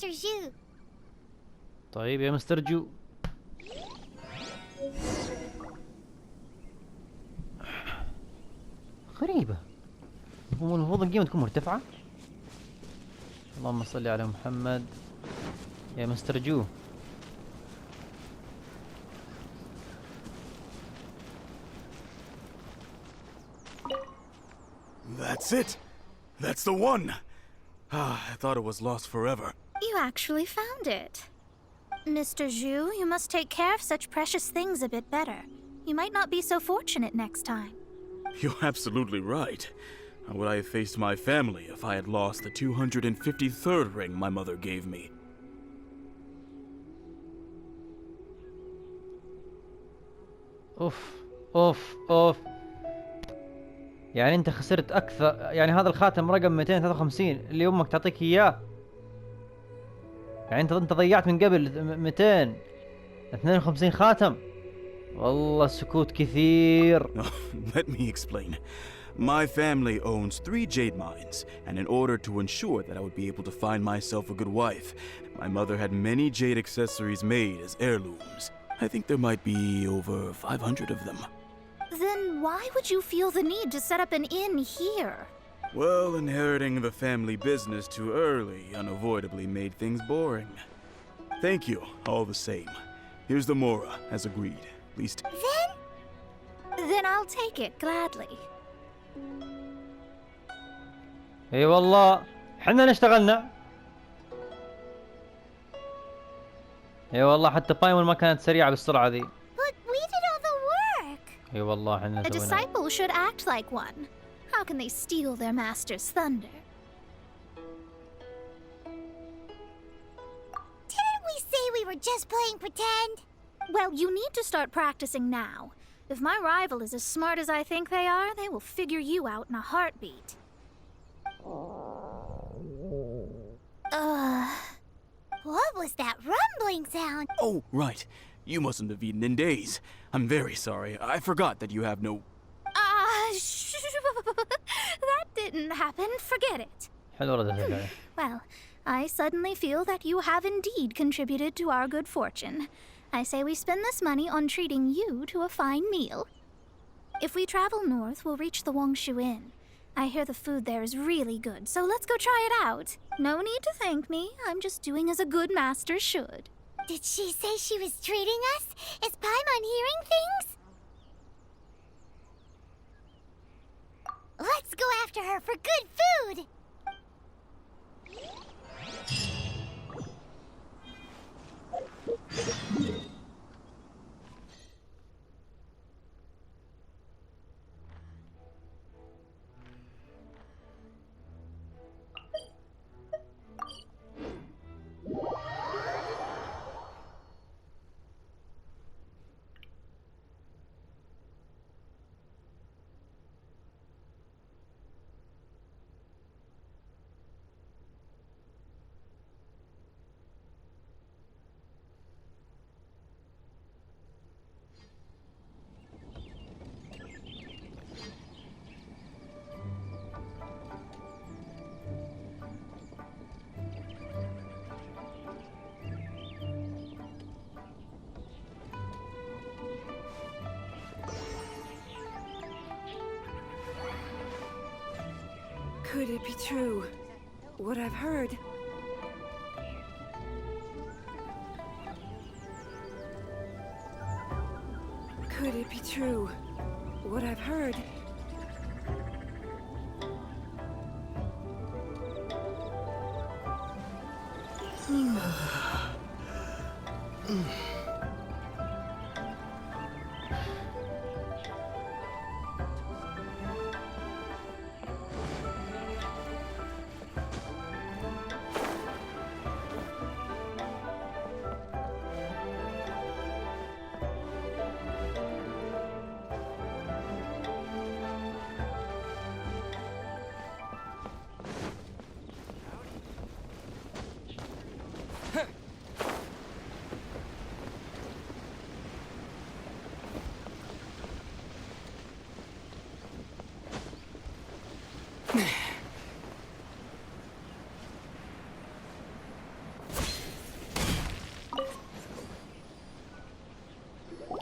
Mr. Zhu. طيب يا مستر جو. غريبة، هو المفروض القيمة تكون مرتفعة. اللهم صل على محمد. يا مستر جو. That's it. That's the one. I thought it was lost forever. You actually found it. Mr. Zhu, you must take care of such precious things a bit better. You might not be so fortunate next time. You're absolutely right. How would I have faced my family if I had lost the 253rd ring my mother gave me? اوف اوف اوف. يعني انت خسرت اكثر، يعني هذا الخاتم رقم 253 اللي امك تعطيك اياه، يعني انت ضيعت من قبل 252 خاتم. والله سكوت كثير. Let me explain. My family owns 3 jade mines, and in order to ensure that I would be able to find myself a good wife, my mother had many jade accessories made as heirlooms. I think there might be over 500 of them. Then why would you feel the need to set up an inn here? Well, inheriting the family business too early unavoidably made things boring. Thank you, all the same. Here's the Mora, as agreed. At least... Then I'll take it gladly. اي والله حنا اللي اشتغلنا. اي والله حتى بايمون ما كانت سريعة بالسرعة ذي. But we did all the work. اي والله حنا A سوينا. disciple should act like one. How can they steal their master's thunder? Didn't we say we were just playing pretend? Well, you need to start practicing now. If my rival is as smart as I think they are, they will figure you out in a heartbeat. What was that rumbling sound? Oh, right. You mustn't have eaten in days. I'm very sorry. I forgot that you have no... That didn't happen. Forget it. حلو ردت الفعل. Well, I suddenly feel that you have indeed contributed to our good fortune. I say we spend this money on treating you to a fine meal. If we travel north, we'll reach the Wongshu Inn. I hear the food there is really good, so let's go try it out. No need to thank me. I'm just doing as a good master should. Did she say she was treating us? Is Paimon hearing things? Let's go after her for good food! Could it be true? What I've heard? Could it be true? What I've heard?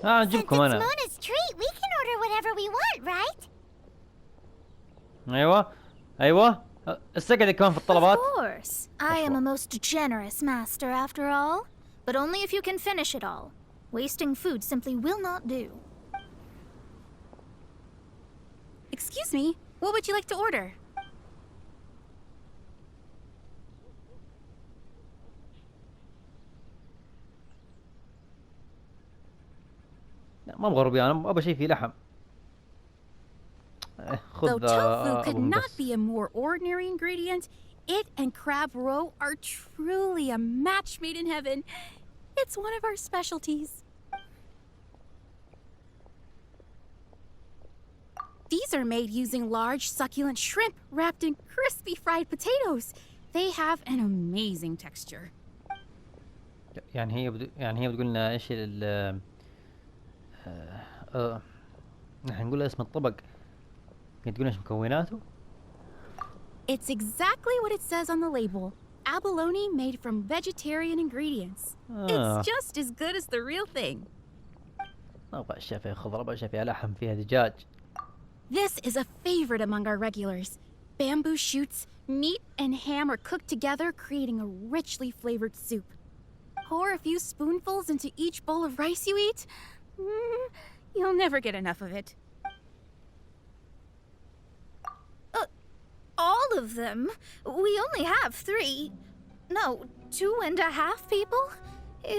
Since أجيبكم it's أنا. Mona's treat, we can order whatever we want, right? أيوة أيوة استقعد كمان في Of الطلبات. course. I am a most generous master after all. But only if you can finish it all. Wasting food simply will not do. Excuse me, what would you like to order? لا ما أبغى روبيان، أنا أبغى شيء فيه لحم. Though خذ tofu could أبو not بس. be a more ordinary ingredient, it and crab roe are truly a match made in heaven. It's one of our specialties. These are made using large, succulent shrimp wrapped in crispy fried potatoes. They have an amazing texture. يعني هي بتقول لنا إيش نحن نقول اسم الطبق. كنت تقول إيش مكوناته؟ It's exactly what it says on the label. Abalone made from vegetarian ingredients. It's just as good as the real thing. ما أبغى أشياء فيها خضرة، أبغى أشياء فيها لحم، فيها دجاج. This is a favorite among our regulars. Bamboo shoots, meat, and ham are cooked together, creating a richly flavored soup. Pour a few spoonfuls into each bowl of rice you eat. You'll never get enough of it. All of them? We only have 3. No, 2.5 people?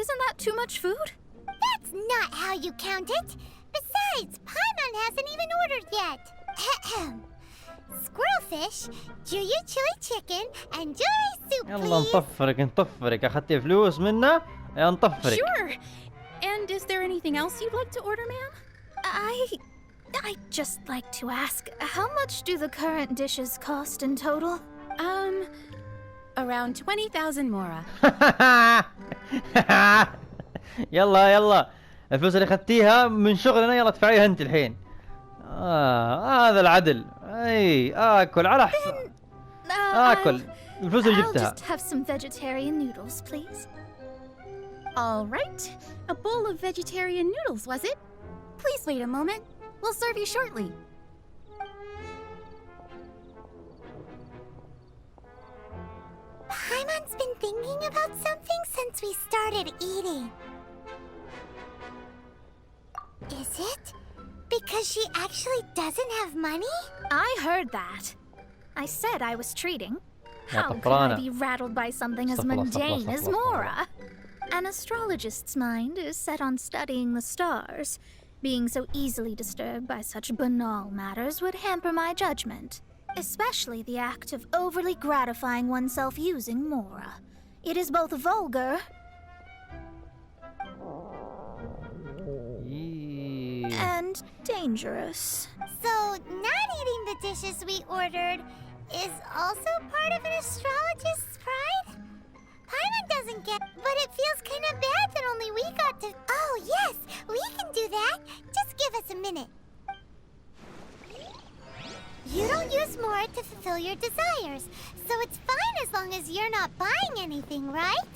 Isn't that too much food? That's not how you count it. Besides, Paimon hasn't even ordered yet. Squirrel fish, Juyu chili chicken, and jewelry soup, يلا please. نطفرك أخذتي فلوس منا؟ يا نطفرك. Sure. And is there anything else you'd like to order, ma'am? I'd just like to ask, how much do the current dishes cost in total? Around 20,000 mora. يلا الفلوس اللي أخذتيها من شغلنا يلا ادفعيها أنت الحين. هذا العدل. أي آكل على حساب. آكل الفلوس اللي I'll جبتها. just have some vegetarian noodles, please. All right. A bowl of vegetarian noodles, was it? Please wait a moment. We'll serve you shortly. Paimon's been thinking about something since we started eating. Is it because she actually doesn't have money? I heard that. I said I was treating. يا How could I طفرانة. be rattled by something as استغفر الله، استغفر الله، mundane as استغفر الله. Mora? An astrologist's mind is set on studying the stars. Being so easily disturbed by such banal matters would hamper my judgment, especially the act of overly gratifying oneself using Mora. It is both vulgar and dangerous. So, not eating the dishes we ordered is also part of an astrologist's pride? Paimon doesn't get, but it feels kind of bad that only we got to. Oh, yes, we can do that. Just give us a minute. You don't use Mora to fulfill your desires, so it's fine as long as you're not buying anything, right?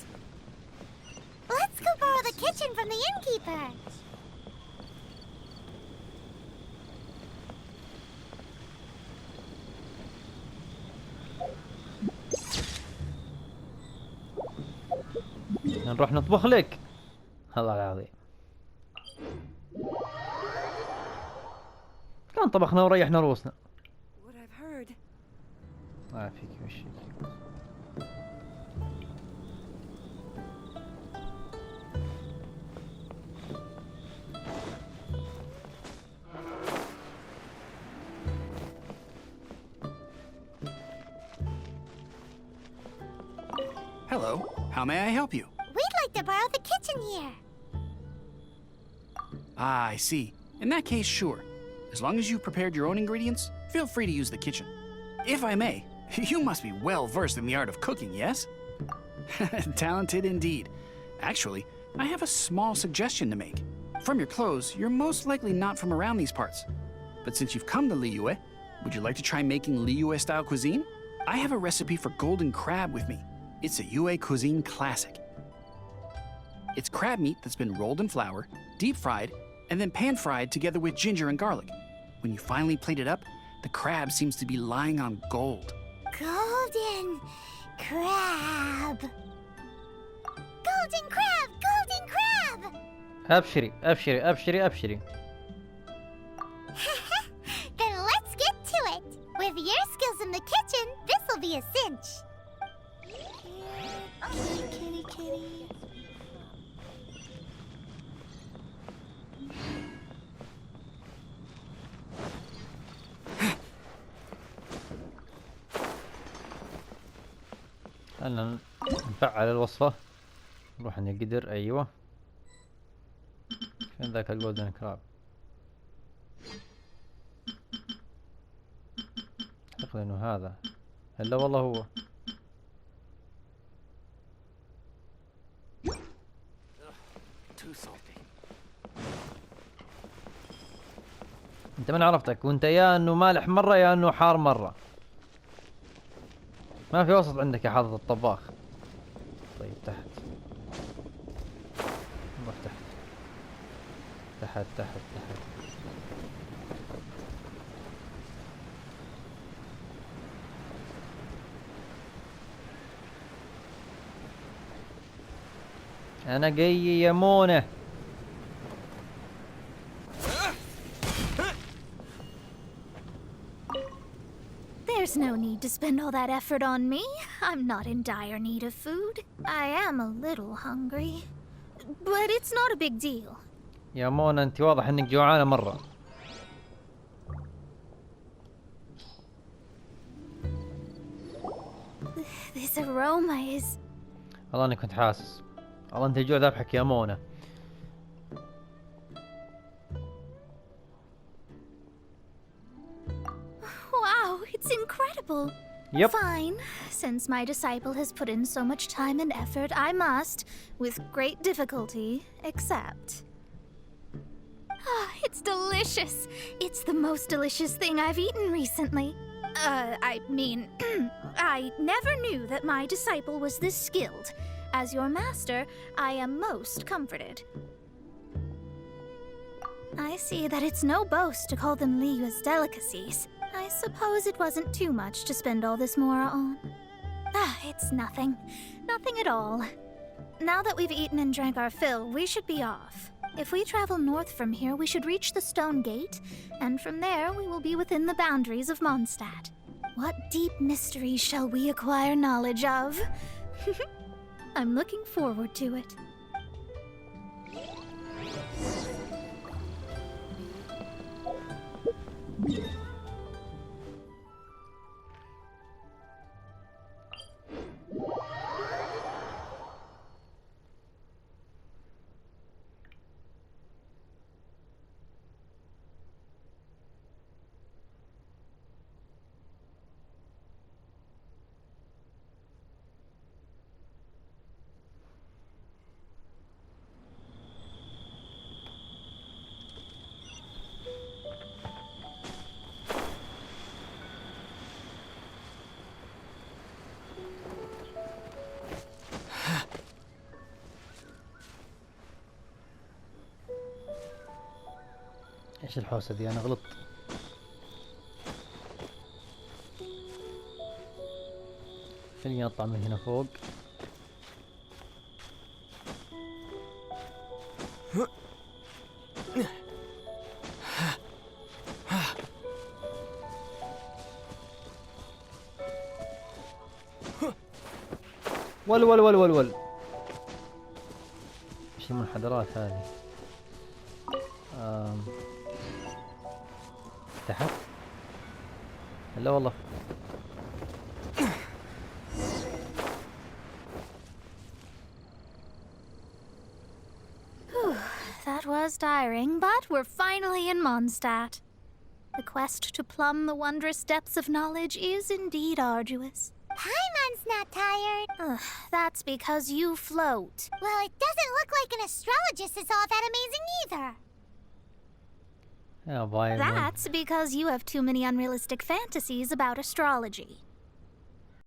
Let's go borrow the kitchen from the innkeeper. نروح نطبخ لك. الله العظيم. كان طبخنا وريحنا رؤوسنا. What I've heard. ما فيك وش. Hello, how may I help you? We'd like to borrow the kitchen here. Ah, I see. In that case, sure. As long as you've prepared your own ingredients, feel free to use the kitchen. If I may, you must be well versed in the art of cooking, yes? Talented indeed. Actually, I have a small suggestion to make. From your clothes, you're most likely not from around these parts. But since you've come to Liyue, would you like to try making Liyue-style cuisine? I have a recipe for golden crab with me. It's a Yue cuisine classic. It's crab meat that's been rolled in flour, deep fried, and then pan-fried together with ginger and garlic. When you finally plate it up, the crab seems to be lying on gold. Golden crab. Golden crab! Golden crab! ابشري ابشري ابشري ابشري. Then let's get to it. With your skills in the kitchen, this'll be a cinch. Kitty, kitty, kitty. خلنا نفعل الوصفة. نروح عند القدر. ايوه، فين ذاك الجولدن كراب؟ اعتقد انه هذا. لا والله هو. انت من عرفتك وانت يا انه مالح مرة يا انه حار مرة، ما في وسط عندك يا حظ الطباخ. طيب تحت، نروح تحت تحت تحت تحت. انا جاي يا مونة. There's no need to spend all that effort on me. I'm not in dire need of food. I am a little hungry, but it's not a big deal. يا مونة انت واضح انك جوعانة مرة. This aroma is... والله اني كنت حاسس. والله انت الجوع ذابحك يا مونة. Wow, it's incredible. Yep. Fine. Since my disciple has put in so much time and effort, I must, with great difficulty, accept. Ah, it's delicious. It's the most delicious thing I've eaten recently. I mean, I never knew that my disciple was this skilled. As your master, I am most comforted. I see that it's no boast to call them Liyue's delicacies. I suppose it wasn't too much to spend all this mora on. Ah, it's nothing. Nothing at all. Now that we've eaten and drank our fill, we should be off. If we travel north from here, we should reach the Stone Gate, and from there we will be within the boundaries of Mondstadt. What deep mysteries shall we acquire knowledge of? I'm looking forward to it. ايش الحوسة دي؟ انا غلطت. خليني اطلع من هنا فوق. ول ول ول ول ول. ايش المنحدرات هذه؟ تحت؟ لا والله. That was tiring, but we're finally in Mondstadt. The quest to plumb the wondrous depths of knowledge is indeed arduous. Paimon's not tired. Ugh, that's because you float. Well, it doesn't look like an astrologist is all that amazing either. يا باي. That's because you have too many unrealistic fantasies about astrology.